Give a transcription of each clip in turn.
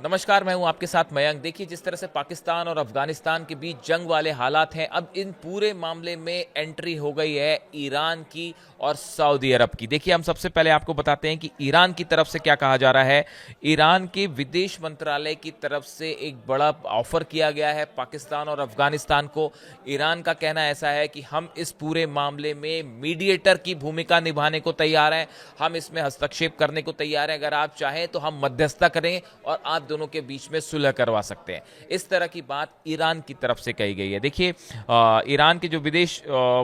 नमस्कार, मैं हूं आपके साथ मयंक। देखिए, जिस तरह से पाकिस्तान और अफगानिस्तान के बीच जंग वाले हालात हैं, अब इन पूरे मामले में एंट्री हो गई है ईरान की और सऊदी अरब की। देखिए, हम सबसे पहले आपको बताते हैं कि ईरान की तरफ से क्या कहा जा रहा है। ईरान के विदेश मंत्रालय की तरफ से एक बड़ा ऑफर किया गया है पाकिस्तान और अफगानिस्तान को। ईरान का कहना ऐसा है कि हम इस पूरे मामले में मीडिएटर की भूमिका निभाने को तैयार हैं, हम इसमें हस्तक्षेप करने को तैयार हैं। अगर आप चाहें तो हम मध्यस्थता करें और आप दोनों के बीच में सुलह करवा सकते हैं। इस तरह की बात ईरान की तरफ से कही गई है। देखिए, ईरान के जो विदेश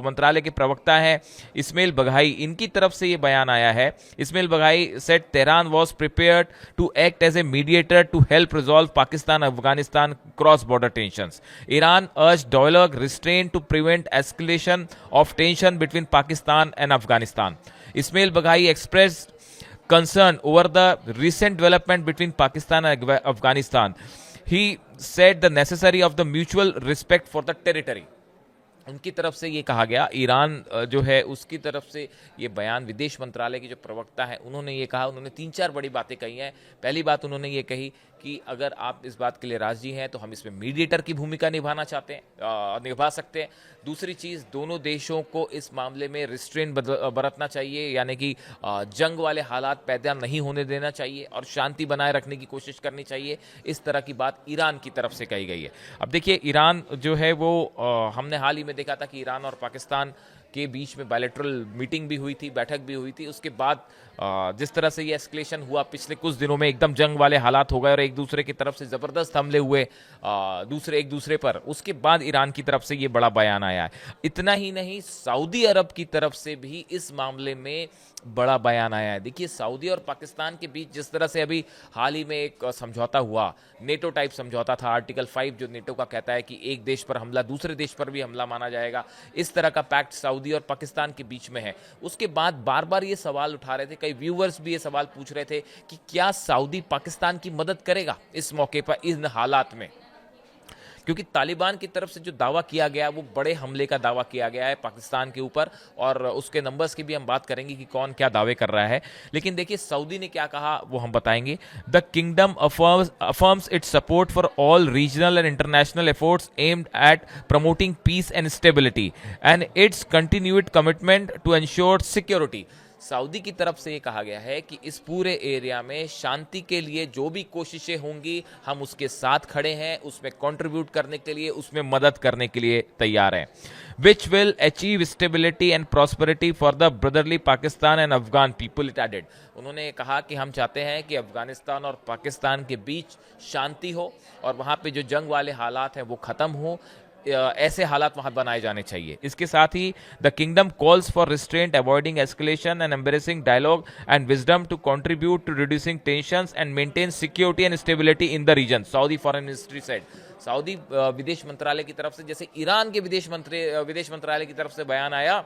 मंत्रालय के प्रवक्ता हैं इस्माइल बघाई, इनकी तरफ से ये बयान आया है। Ismail Baghai said Tehran was prepared to act as a mediator to help resolve Pakistan Afghanistan cross border tensions. Iran urge dialogue restraint to prevent escalation of tension between Pakistan and Afghanistan. Ismail Baghai expressed concern over the recent development between Pakistan and Afghanistan. He said the necessary of the mutual respect for the territory. उनकी तरफ से ये कहा गया, Iran जो है उसकी तरफ से ये बयान, विदेश मंत्रालय के जो प्रवक्ता हैं उन्होंने ये कहा। उन्होंने 3-4 बड़ी बातें कही हैं। पहली बात उन्होंने ये कही कि अगर आप इस बात के लिए राजी हैं तो हम इसमें मीडिएटर की भूमिका निभा सकते हैं। दूसरी चीज़, दोनों देशों को इस मामले में रिस्ट्रेन बरतना चाहिए, यानी कि जंग वाले हालात पैदा नहीं होने देना चाहिए और शांति बनाए रखने की कोशिश करनी चाहिए। इस तरह की बात ईरान की तरफ से कही गई है। अब देखिए, ईरान जो है वो हमने हाल ही में देखा था कि ईरान और पाकिस्तान के बीच में बायलैटरल मीटिंग भी हुई थी, बैठक भी हुई थी। उसके बाद जिस तरह से ये एस्केलेशन हुआ, पिछले कुछ दिनों में एकदम जंग वाले हालात हो गए और एक दूसरे की तरफ से ज़बरदस्त हमले हुए एक दूसरे पर। उसके बाद ईरान की तरफ से ये बड़ा बयान आया है। इतना ही नहीं, सऊदी अरब की तरफ से भी इस मामले में बड़ा बयान आया है। देखिए, सऊदी और पाकिस्तान के बीच जिस तरह से अभी हाल ही में एक समझौता हुआ, नेटो टाइप समझौता था, आर्टिकल 5 जो नेटो का कहता है कि एक देश पर हमला दूसरे देश पर भी हमला माना जाएगा, इस तरह का पैक्ट सऊदी और पाकिस्तान के बीच में है। उसके बाद बार बार ये सवाल उठा रहे थे, कई व्यूअर्स भी ये सवाल पूछ रहे थे कि क्या सऊदी पाकिस्तान की मदद करेगा इस मौके पर, इन हालात में, क्योंकि तालिबान की तरफ से जो दावा किया गया वो बड़े हमले का दावा किया गया है पाकिस्तान के ऊपर, और उसके नंबर्स की भी हम बात करेंगे कि कौन क्या दावे कर रहा है। लेकिन देखिए, सऊदी ने क्या कहा वो हम बताएंगे। The kingdom affirms its support for all regional and international efforts aimed at promoting peace and stability and its continued commitment to ensure security. Saudi की तरफ से ये कहा गया है कि इस पूरे एरिया में शांति के लिए जो भी कोशिशें होंगी हम उसके साथ खड़े हैं, उसमें कंट्रीब्यूट करने के लिए, उसमें मदद करने के लिए तैयार हैं। Which will achieve stability and prosperity for the brotherly Pakistan and Afghan people, it added. उन्होंने कहा कि हम चाहते हैं कि अफगानिस्तान और पाकिस्तान के बीच शांति हो और वहाँ पे जो जंग वाले हालात हैं वो ख़त्म हो, ऐसे हालात वहां बनाए जाने चाहिए। इसके साथ ही the kingdom calls for restraint, avoiding escalation and embracing dialogue and wisdom to contribute to reducing tensions and maintain security and stability in the region, Saudi foreign ministry said. Saudi विदेश मंत्रालय की तरफ से, जैसे ईरान के विदेश मंत्रालय की तरफ से बयान आया,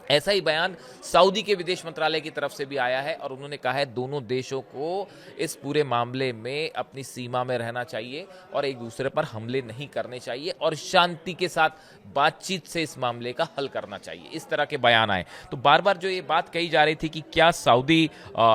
ऐसा ही बयान सऊदी के विदेश मंत्रालय की तरफ से भी आया है और उन्होंने कहा है दोनों देशों को इस पूरे मामले में अपनी सीमा में रहना चाहिए और एक दूसरे पर हमले नहीं करने चाहिए और शांति के साथ बातचीत से इस मामले का हल करना चाहिए। इस तरह के बयान आए। तो बार बार जो ये बात कही जा रही थी कि क्या सऊदी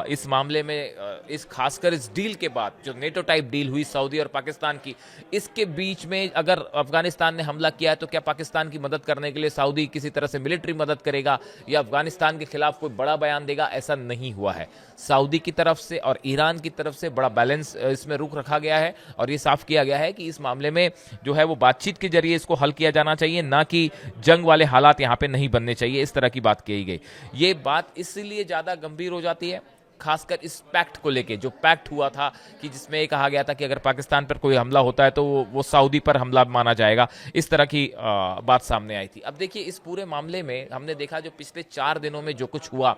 इस मामले में, इस खासकर इस डील के बाद जो नेटो टाइप डील हुई सऊदी और पाकिस्तान की, इसके बीच में अगर अफगानिस्तान ने हमला किया है तो क्या पाकिस्तान की मदद करने के लिए सऊदी किसी तरह से मिलिट्री मदद करेगा या अफगानिस्तान के खिलाफ कोई बड़ा बयान देगा? ऐसा नहीं हुआ है। सऊदी की तरफ से और ईरान की तरफ से बड़ा बैलेंस इसमें रुख रखा गया है और ये साफ किया गया है कि इस मामले में जो है वो बातचीत के जरिए इसको हल किया जाना चाहिए, ना कि जंग वाले हालात यहां पे नहीं बनने चाहिए। इस तरह की बात कही गई। ये बात इसलिए ज्यादा गंभीर हो जाती है खासकर इस पैक्ट को लेके, जो पैक्ट हुआ था कि जिसमें ये कहा गया था कि अगर पाकिस्तान पर कोई हमला होता है तो वो सऊदी पर हमला माना जाएगा। इस तरह की बात सामने आई थी। अब देखिए, इस पूरे मामले में हमने देखा जो पिछले 4 दिनों में जो कुछ हुआ,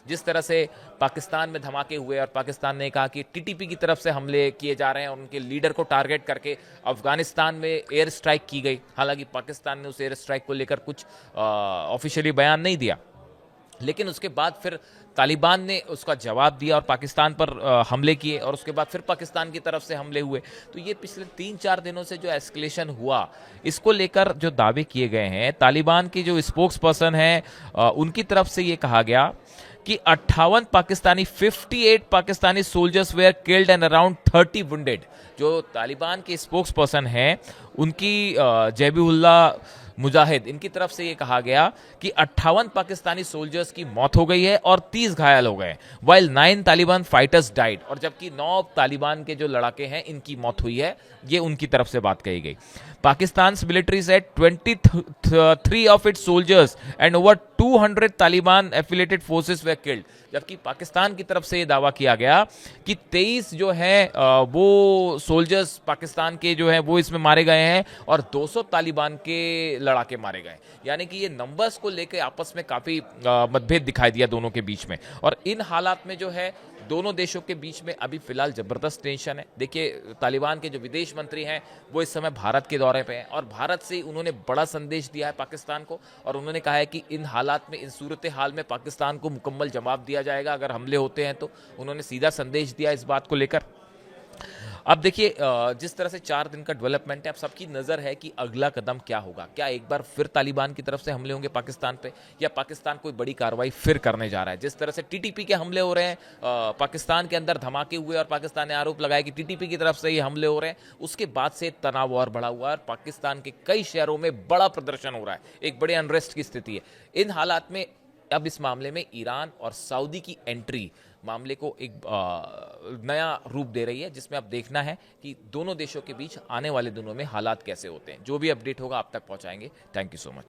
जिस तरह से पाकिस्तान में धमाके हुए और पाकिस्तान ने कहा कि टीटीपी की तरफ से हमले किए जा रहे हैं और उनके लीडर को टारगेट करके अफगानिस्तान में एयर स्ट्राइक की गई। हालांकि पाकिस्तान ने उस एयर स्ट्राइक को लेकर कुछ ऑफिशियली बयान नहीं दिया, लेकिन उसके बाद फिर तालिबान ने उसका जवाब दिया और पाकिस्तान पर हमले किए और उसके बाद फिर पाकिस्तान की तरफ से हमले हुए। तो ये पिछले 3-4 दिनों से जो एस्केलेशन हुआ, इसको लेकर जो दावे किए गए हैं, तालिबान की जो स्पोक्स पर्सन है उनकी तरफ से ये कहा गया कि 58 Pakistani soldiers where killed and around 30 wounded. जो तालिबान के स्पोक्स पर्सन हैं उनकी जैबुल्लाह मुजाहिद, इनकी तरफ से ये कहा गया कि 58 पाकिस्तानी सोल्जर्स की मौत हो गई है और 30 घायल हो गए, वाइल 9 तालिबान फाइटर्स डाइड, और जबकि 9 तालिबान के जो लड़ाके हैं इनकी मौत हुई है। ये उनकी तरफ से बात कही गई। Pakistan military said 23 of its soldiers and over 200 Taliban affiliated forces way killed. जबकि पाकिस्तान की तरफ से यह दावा किया गया कि 23 जो है वो सोल्जर्स पाकिस्तान के जो है वो इसमें मारे गए हैं और 200 तालिबान के लड़ाके मारे गए। यानी कि ये नंबर्स को लेकर आपस में काफी मतभेद दिखाई दिया दोनों के बीच में। और इन हालात में जो है दोनों देशों के बीच में अभी फिलहाल जबरदस्त टेंशन है। देखिए, तालिबान के जो विदेश मंत्री हैं वो इस समय भारत के दौरे पे हैं और भारत से उन्होंने बड़ा संदेश दिया है पाकिस्तान को, और उन्होंने कहा है कि इन हालात में, इन सूरत हाल में पाकिस्तान को मुकम्मल जवाब दिया जाएगा अगर हमले होते हैं तो। उन्होंने सीधा संदेश दिया इस बात को लेकर। अब देखिए, जिस तरह से 4 दिन का डेवलपमेंट है, अब सबकी नज़र है कि अगला कदम क्या होगा। क्या एक बार फिर तालिबान की तरफ से हमले होंगे पाकिस्तान पे, या पाकिस्तान कोई बड़ी कार्रवाई फिर करने जा रहा है। जिस तरह से टीटीपी के हमले हो रहे हैं, पाकिस्तान के अंदर धमाके हुए और पाकिस्तान ने आरोप लगाया कि टीटीपी की तरफ से ये हमले हो रहे हैं, उसके बाद से तनाव और बढ़ा हुआ है और पाकिस्तान के कई शहरों में बड़ा प्रदर्शन हो रहा है, एक बड़े अनरेस्ट की स्थिति है। इन हालात में अब इस मामले में ईरान और सऊदी की एंट्री मामले को एक नया रूप दे रही है, जिसमें अब देखना है कि दोनों देशों के बीच आने वाले दिनों में हालात कैसे होते हैं। जो भी अपडेट होगा आप तक पहुंचाएंगे। Thank you so much.